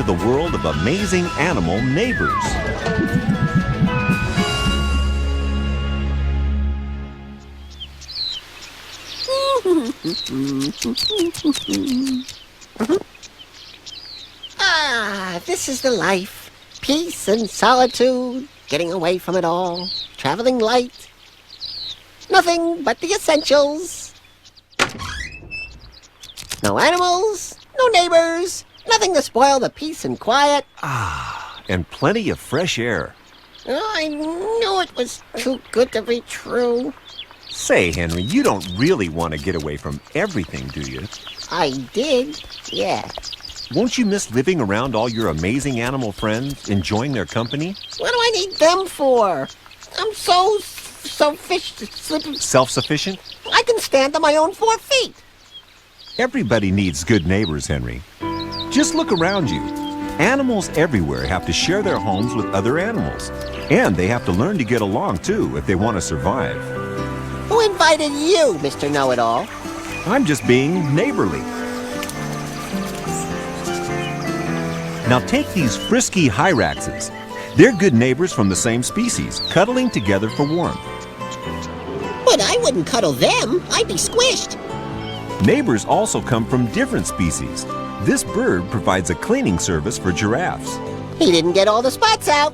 to the world of amazing animal neighbors. This is the life. Peace and solitude, getting away from it all, traveling light. Nothing but the essentials. No animals, no neighbors, nothing to spoil the peace and quiet. And plenty of fresh air. Oh, I knew it was too good to be true. Say, Henry, you don't really want to get away from everything, do you? I did, yeah. Won't you miss living around all your amazing animal friends, enjoying their company? What do I need them for? I'm so Self-sufficient? I can stand on my own 4 feet. Everybody needs good neighbors, Henry. Just look around you. Animals everywhere have to share their homes with other animals. And they have to learn to get along, too, if they want to survive. Who invited you, Mr. Know-It-All? I'm just being neighborly. Now take these frisky hyraxes. They're good neighbors from the same species, cuddling together for warmth. But I wouldn't cuddle them. I'd be squished. Neighbors also come from different species. This bird provides a cleaning service for giraffes. He didn't get all the spots out.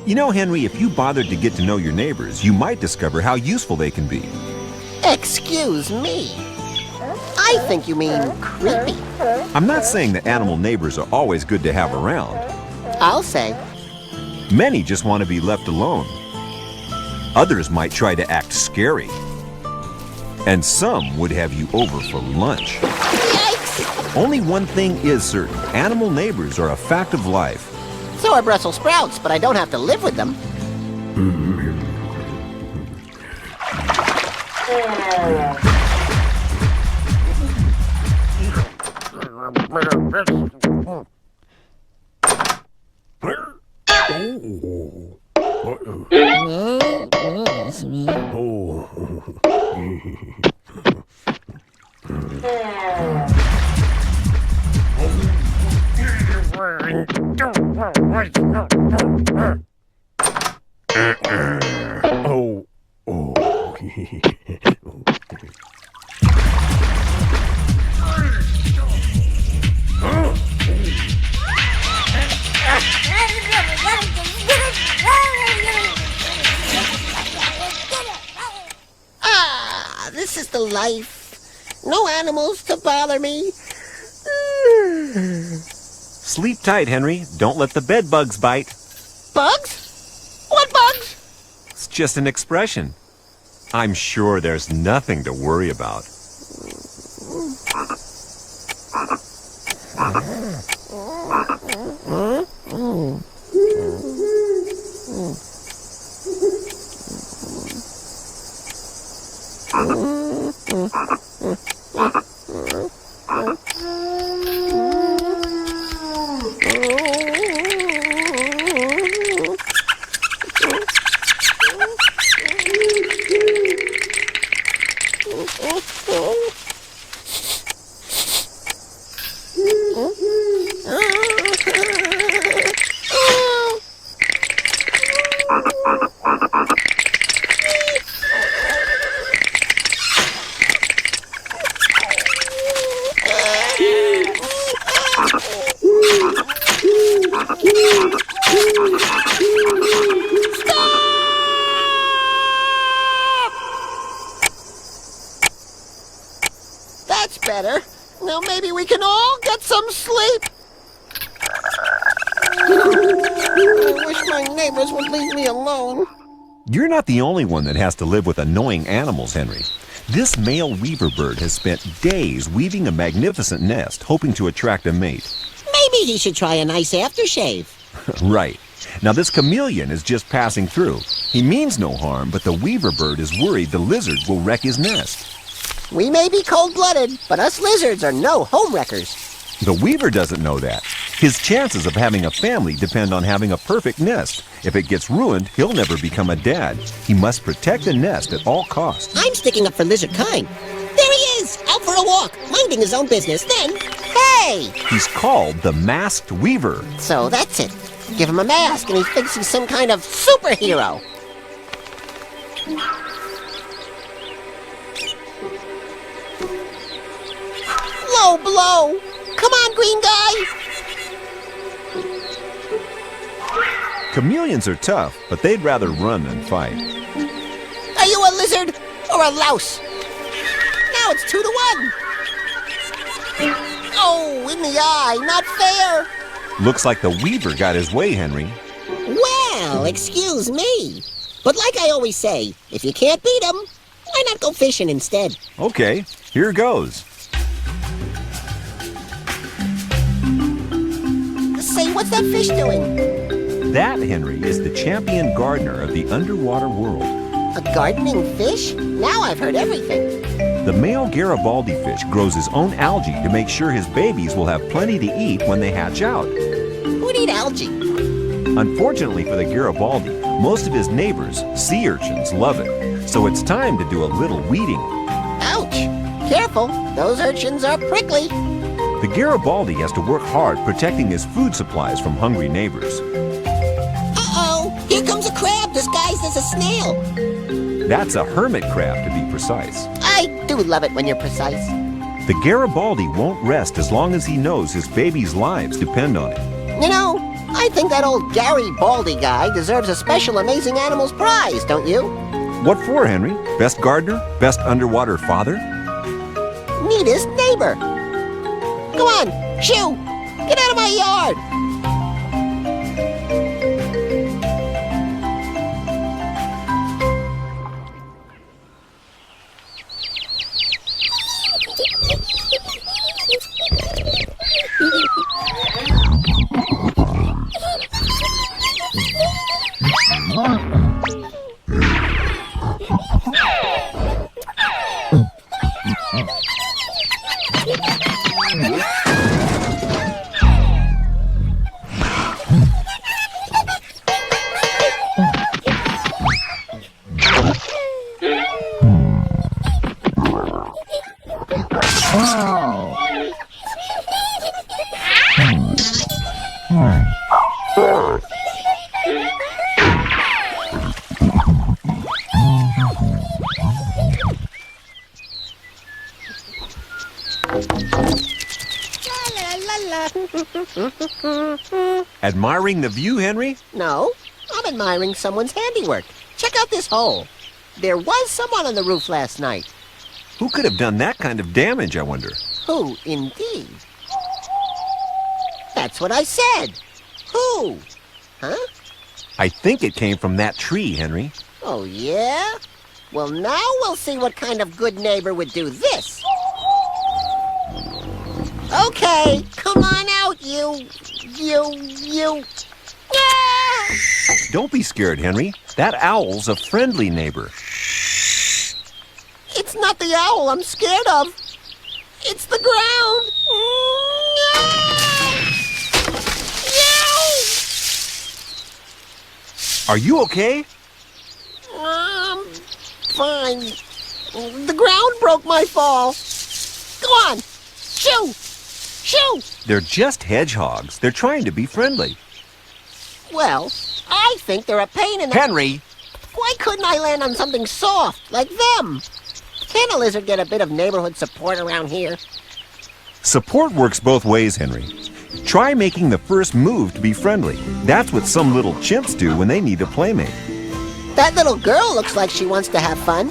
You know, Henry, if you bothered to get to know your neighbors, you might discover how useful they can be. Excuse me. I think you mean creepy. I'm not saying that animal neighbors are always good to have around. I'll say. Many just want to be left alone. Others might try to act scary. And some would have you over for lunch. Yikes! Only one thing is certain. Animal neighbors are a fact of life. So are Brussels sprouts, but I don't have to live with them. This is the life. No animals to bother me. Sleep tight, Henry. Don't let the bed bugs bite. Bugs? What bugs? It's just an expression. I'm sure there's nothing to worry about. That's better. Now maybe we can all get some sleep. I wish my neighbors would leave me alone. You're not the only one that has to live with annoying animals, Henry. This male weaver bird has spent days weaving a magnificent nest, hoping to attract a mate. Maybe he should try a nice aftershave. Right. Now this chameleon is just passing through. He means no harm, but the weaver bird is worried the lizard will wreck his nest. We may be cold-blooded, but us lizards are no home wreckers. The weaver doesn't know that. His chances of having a family depend on having a perfect nest. If it gets ruined, he'll never become a dad. He must protect the nest at all costs. I'm sticking up for lizard kind. There he is, out for a walk, minding his own business. Then, hey! Hey! He's called the Masked Weaver. So that's it. Give him a mask and he thinks he's some kind of superhero. Low blow! Come on, green guy! Chameleons are tough, but they'd rather run than fight. Are you a lizard or a louse? Now it's 2-1. Oh, in the eye, not fair. Looks like the Weaver got his way, Henry. Well, excuse me. But like I always say, if you can't beat 'em, why not go fishing instead? Okay, here goes. Say, what's that fish doing? That, Henry, is the champion gardener of the underwater world. A gardening fish? Now I've heard everything. The male Garibaldi fish grows his own algae to make sure his babies will have plenty to eat when they hatch out. Who'd eat algae? Unfortunately for the Garibaldi, most of his neighbors, sea urchins, love it. So it's time to do a little weeding. Ouch! Careful, those urchins are prickly. The Garibaldi has to work hard protecting his food supplies from hungry neighbors. Uh-oh! Here comes a crab disguised as a snail. That's a hermit crab, to be precise. I do love it when you're precise. The Garibaldi won't rest as long as he knows his babies' lives depend on it. You know, I think that old Gary Baldy guy deserves a special Amazing Animals prize, don't you? What for, Henry? Best gardener? Best underwater father? Neatest neighbor. Come on, shoo! Get out of my yard! Admiring the view, Henry? No, I'm admiring someone's handiwork. Check out this hole. There was someone on the roof last night. Who could have done that kind of damage, I wonder? Who, indeed? That's what I said. Who? Huh? I think it came from that tree, Henry. Oh, yeah? Well, now we'll see what kind of good neighbor would do this. Okay, come on out, you. Ah! Don't be scared, Henry. That owl's a friendly neighbor. It's not the owl I'm scared of. It's the ground. Are you okay? Fine. The ground broke my fall. Go on. Shoo! Shoo! They're just hedgehogs. They're trying to be friendly. Well, I think they're a pain in the... Henry! Why couldn't I land on something soft, like them? Can a lizard get a bit of neighborhood support around here? Support works both ways, Henry. Try making the first move to be friendly. That's what some little chimps do when they need a playmate. That little girl looks like she wants to have fun.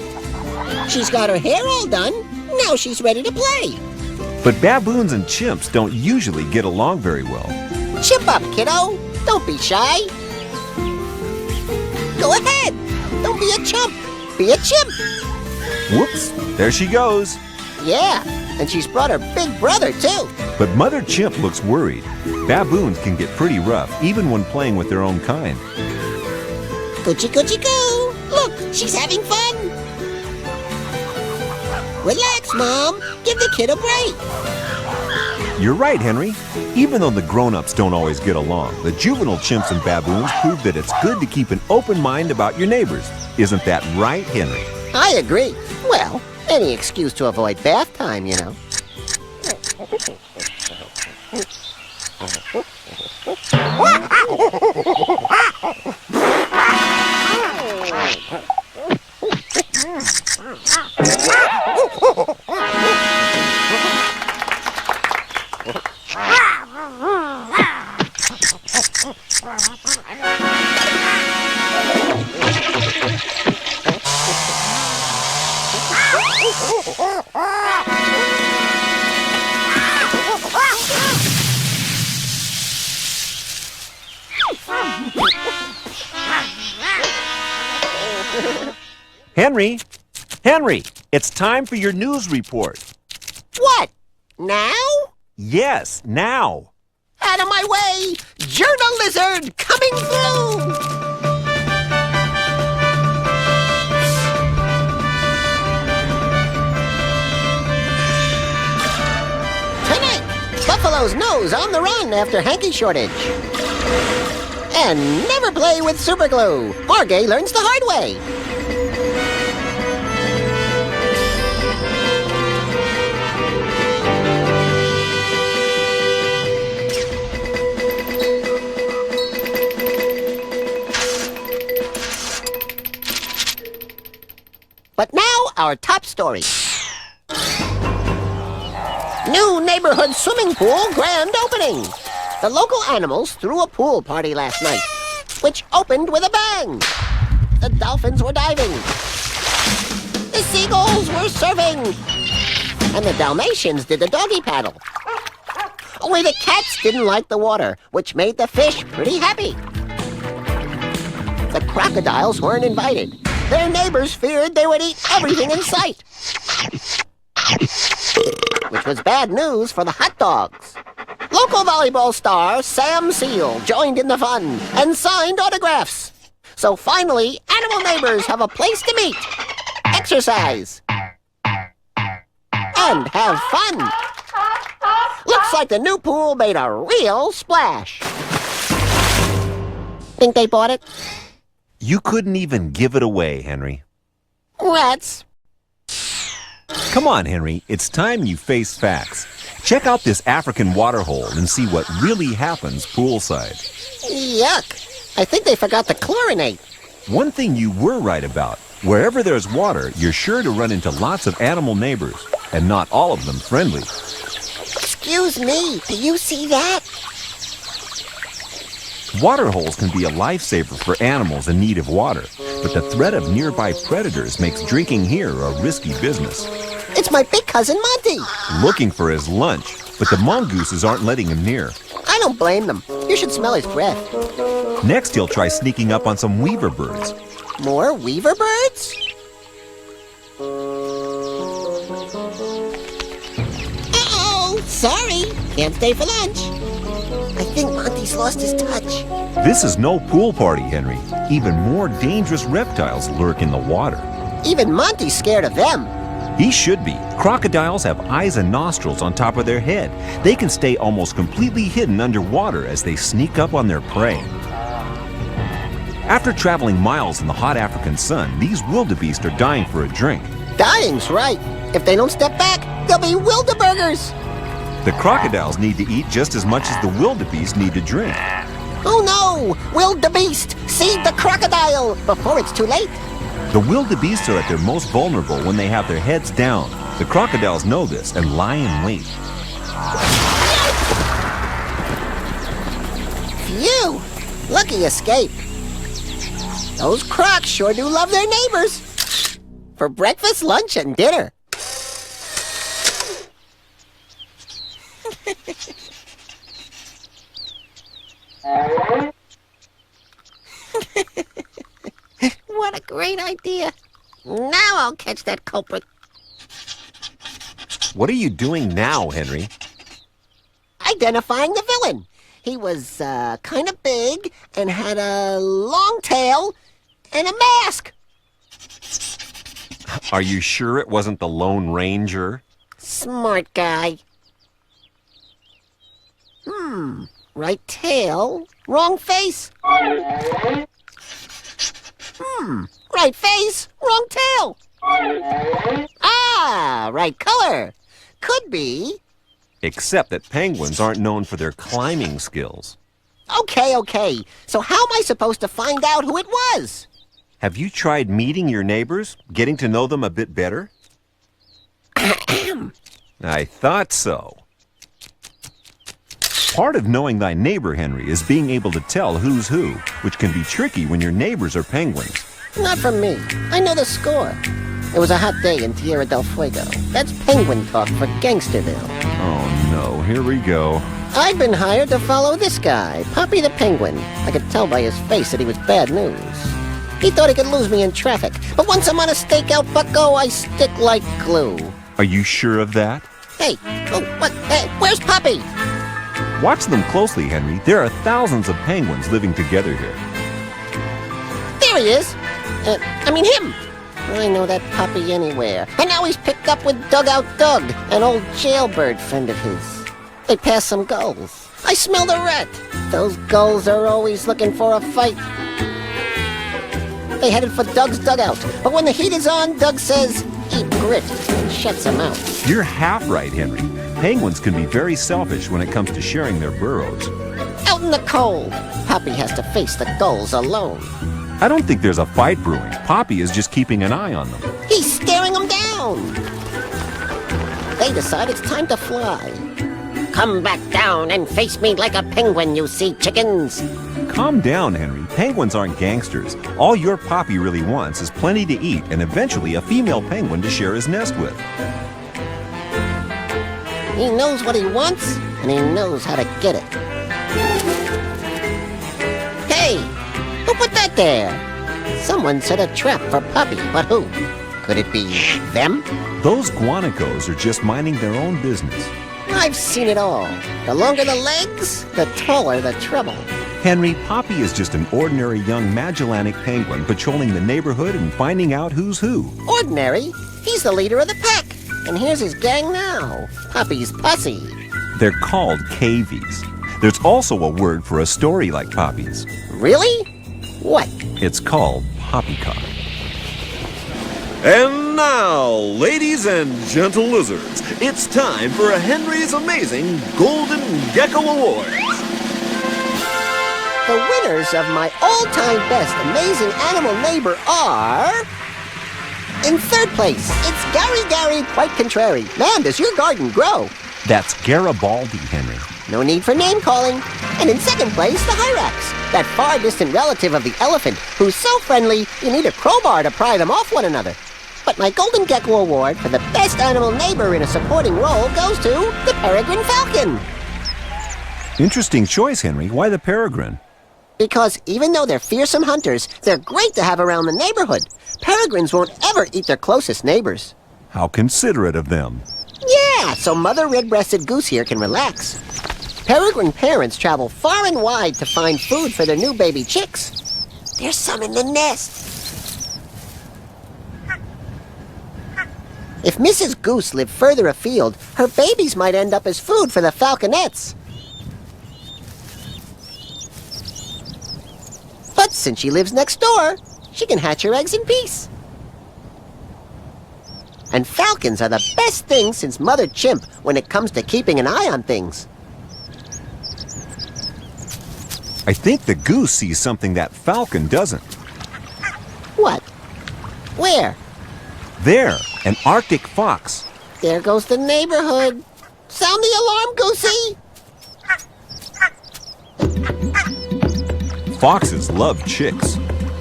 She's got her hair all done. Now she's ready to play. But baboons and chimps don't usually get along very well. Chip up, kiddo. Don't be shy. Go ahead. Don't be a chump. Be a chimp. Whoops, there she goes. Yeah, and she's brought her big brother, too. But Mother Chimp looks worried. Baboons can get pretty rough, even when playing with their own kind. Coochie coochie coo. Look, she's having fun. Relax, Mom. Give the kid a break. You're right, Henry. Even though the grown-ups don't always get along, the juvenile chimps and baboons prove that it's good to keep an open mind about your neighbors. Isn't that right, Henry? I agree. Well, any excuse to avoid bath time, you know. Henry! Henry! It's time for your news report. What? Now? Yes, now. Out of my way! Journal lizard coming through! Tonight, Buffalo's nose on the run after hanky shortage. And never play with super glue. Margay learns the hard way. But now, our top story. New neighborhood swimming pool grand opening. The local animals threw a pool party last night, which opened with a bang. The dolphins were diving. The seagulls were surfing. And the Dalmatians did the doggy paddle. Only the cats didn't like the water, which made the fish pretty happy. The crocodiles weren't invited. Their neighbors feared they would eat everything in sight. Which was bad news for the hot dogs. Local volleyball star Sam Seal joined in the fun and signed autographs. So finally, animal neighbors have a place to meet, exercise, and have fun. Looks like the new pool made a real splash. Think they bought it? You couldn't even give it away, Henry. Rats. Come on, Henry. It's time you face facts. Check out this African waterhole and see what really happens poolside. Yuck. I think they forgot to chlorinate. One thing you were right about. Wherever there's water, you're sure to run into lots of animal neighbors, and not all of them friendly. Excuse me, do you see that? Water holes can be a lifesaver for animals in need of water, but the threat of nearby predators makes drinking here a risky business. It's my big cousin Monty. Looking for his lunch, but the mongooses aren't letting him near. I don't blame them. You should smell his breath. Next, he'll try sneaking up on some weaver birds. More weaver birds? Uh-oh, sorry. Can't stay for lunch. I think Monty's lost his touch. This is no pool party, Henry. Even more dangerous reptiles lurk in the water. Even Monty's scared of them. He should be. Crocodiles have eyes and nostrils on top of their head. They can stay almost completely hidden underwater as they sneak up on their prey. After traveling miles in the hot African sun, these wildebeest are dying for a drink. Dying's right. If they don't step back, they'll be wildeburgers. The crocodiles need to eat just as much as the wildebeest need to drink. Oh no! Wildebeest! Seed the crocodile before it's too late. The wildebeest are at their most vulnerable when they have their heads down. The crocodiles know this and lie in wait. Phew! Lucky escape. Those crocs sure do love their neighbors. For breakfast, lunch, and dinner. What a great idea. Now I'll catch that culprit. What are you doing now, Henry? Identifying the villain. He was kind of big and had a long tail and a mask. Are you sure it wasn't the Lone Ranger? Smart guy. Right tail, wrong face. Right face, wrong tail. Ah, right color. Could be Except that penguins aren't known for their climbing skills. Okay. So how am I supposed to find out who it was? Have you tried meeting your neighbors, getting to know them a bit better? I thought so. Part of knowing thy neighbor, Henry, is being able to tell who's who, which can be tricky when your neighbors are penguins. Not from me. I know the score. It was a hot day in Tierra del Fuego. That's penguin talk for Gangsterville. Oh no, here we go. I've been hired to follow this guy, Poppy the Penguin. I could tell by his face that he was bad news. He thought he could lose me in traffic, but once I'm on a stakeout, bucko, I stick like glue. Are you sure of that? Hey, what? Hey, where's Poppy? Watch them closely, Henry. There are thousands of penguins living together here. There he is. Him. I know that Poppy anywhere. And now he's picked up with Dugout Doug, an old jailbird friend of his. They passed some gulls. I smelled a rat. Those gulls are always looking for a fight. They headed for Doug's dugout, but when the heat is on, Doug says, "Eat grit," and shuts them out. You're half right, Henry. Penguins can be very selfish when it comes to sharing their burrows. Out in the cold, Poppy has to face the gulls alone. I don't think there's a fight brewing. Poppy is just keeping an eye on them. He's staring them down. They decide it's time to fly. Come back down and face me like a penguin, you sea chickens. Calm down, Henry. Penguins aren't gangsters. All your Poppy really wants is plenty to eat and eventually a female penguin to share his nest with. He knows what he wants, and he knows how to get it. Hey, who put that there? Someone set a trap for Poppy, but who? Could it be them? Those guanacos are just minding their own business. I've seen it all. The longer the legs, the taller the trouble. Henry, Poppy is just an ordinary young Magellanic penguin patrolling the neighborhood and finding out who's who. Ordinary? He's the leader of the pack. And here's his gang now. Poppy's posse. They're called cavies. There's also a word for a story like Poppy's. Really? What? It's called poppycock. And now, ladies and gentle lizards, it's time for Henry's Amazing Golden Gecko Awards. The winners of my all-time best amazing animal neighbor are... In third place, it's Gary Quite Contrary. Man, does your garden grow. That's Garibaldi, Henry. No need for name-calling. And in second place, the Hyrax, that far-distant relative of the elephant who's so friendly you need a crowbar to pry them off one another. But my Golden Gecko Award for the best animal neighbor in a supporting role goes to the peregrine falcon. Interesting choice, Henry. Why the peregrine? Because even though they're fearsome hunters, they're great to have around the neighborhood. Peregrines won't ever eat their closest neighbors. How considerate of them. Yeah, so Mother Red-Breasted Goose here can relax. Peregrine parents travel far and wide to find food for their new baby chicks. There's some in the nest. If Mrs. Goose lived further afield, her babies might end up as food for the falconets. But since she lives next door, she can hatch her eggs in peace. And falcons are the best thing since Mother Chimp when it comes to keeping an eye on things. I think the goose sees something that falcon doesn't. What? Where? There, an Arctic fox. There goes the neighborhood. Sound the alarm, Goosey! Foxes love chicks.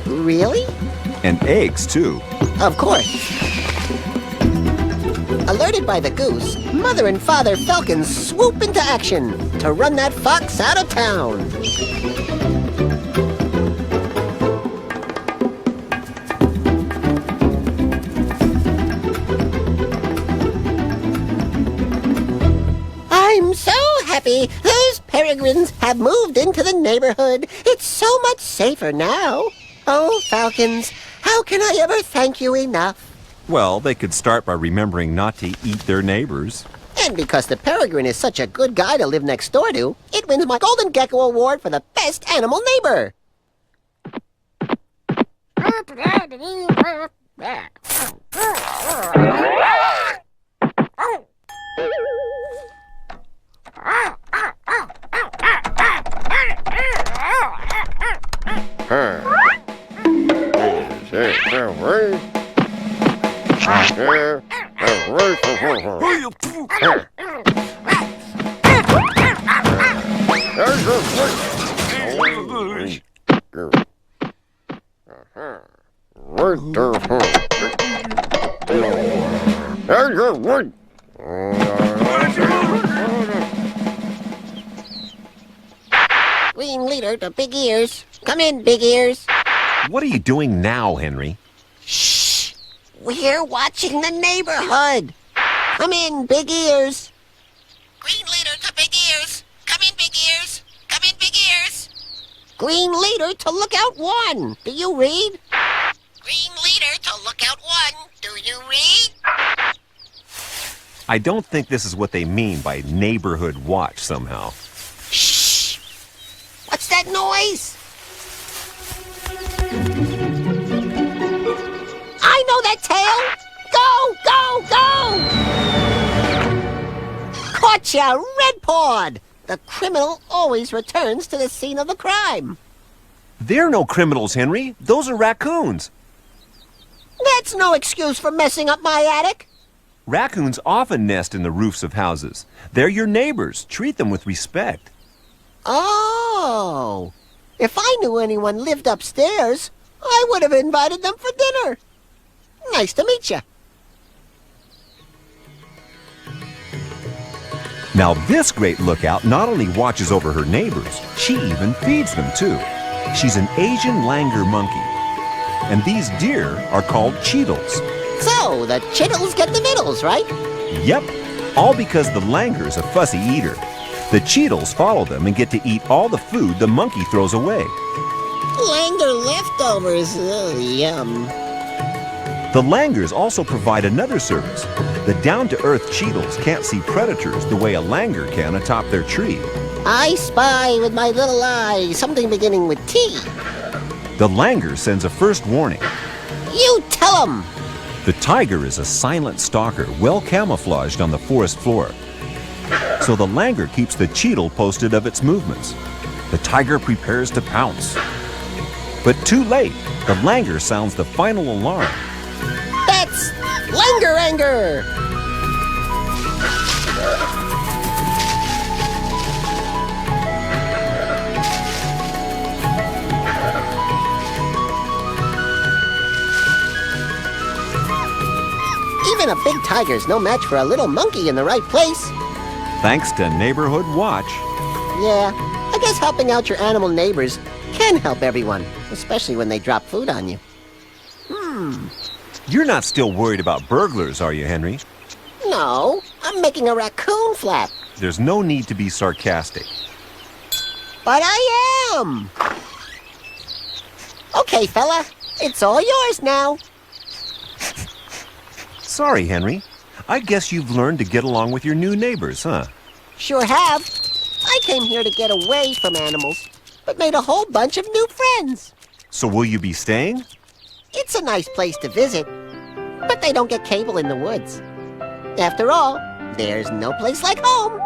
Really? And eggs, too. Of course. Alerted by the goose, Mother and Father Falcons swoop into action to run that fox out of town. I'm so happy those peregrines have moved into the neighborhood. It's so much safer now. Oh, Falcons, how can I ever thank you enough? Well, they could start by remembering not to eat their neighbors. And because the peregrine is such a good guy to live next door to, it wins my Golden Gecko Award for the best animal neighbor. Green leader to Big Ears. Come in, Big Ears. What are you doing now, Henry? Shh! We're watching the neighborhood. Come in, Big Ears. Green leader to Big Ears. Come in, Big Ears. Come in, Big Ears. Green leader to Lookout 1. Do you read? Green leader to Lookout 1. Do you read? I don't think this is what they mean by neighborhood watch somehow. Shh! What's that noise? I know that tail! Go, go, go! Caught ya, Red Pawed! The criminal always returns to the scene of the crime. They're no criminals, Henry. Those are raccoons. That's no excuse for messing up my attic. Raccoons often nest in the roofs of houses. They're your neighbors. Treat them with respect. Oh, if I knew anyone lived upstairs, I would have invited them for dinner. Nice to meet you. Now this great lookout not only watches over her neighbors, she even feeds them too. She's an Asian langur monkey. And these deer are called cheetles. So, the chittles get the middles, right? Yep, all because the langur's a fussy eater. The cheetles follow them and get to eat all the food the monkey throws away. Langur leftovers, yum. The langurs also provide another service. The down-to-earth cheetles can't see predators the way a langur can atop their tree. I spy with my little eye something beginning with T. The langur sends a first warning. You tell 'em! The tiger is a silent stalker, well camouflaged on the forest floor. So the langur keeps the cheetle posted of its movements. The tiger prepares to pounce. But too late, the langur sounds the final alarm. That's langur anger! Even a big tiger's no match for a little monkey in the right place. Thanks to Neighborhood Watch. Yeah, I guess helping out your animal neighbors can help everyone, especially when they drop food on you. You're not still worried about burglars, are you, Henry? No, I'm making a raccoon flap. There's no need to be sarcastic. But I am! Okay, fella, it's all yours now. Sorry, Henry. I guess you've learned to get along with your new neighbors, huh? Sure have. I came here to get away from animals, but made a whole bunch of new friends. So will you be staying? It's a nice place to visit, but they don't get cable in the woods. After all, there's no place like home.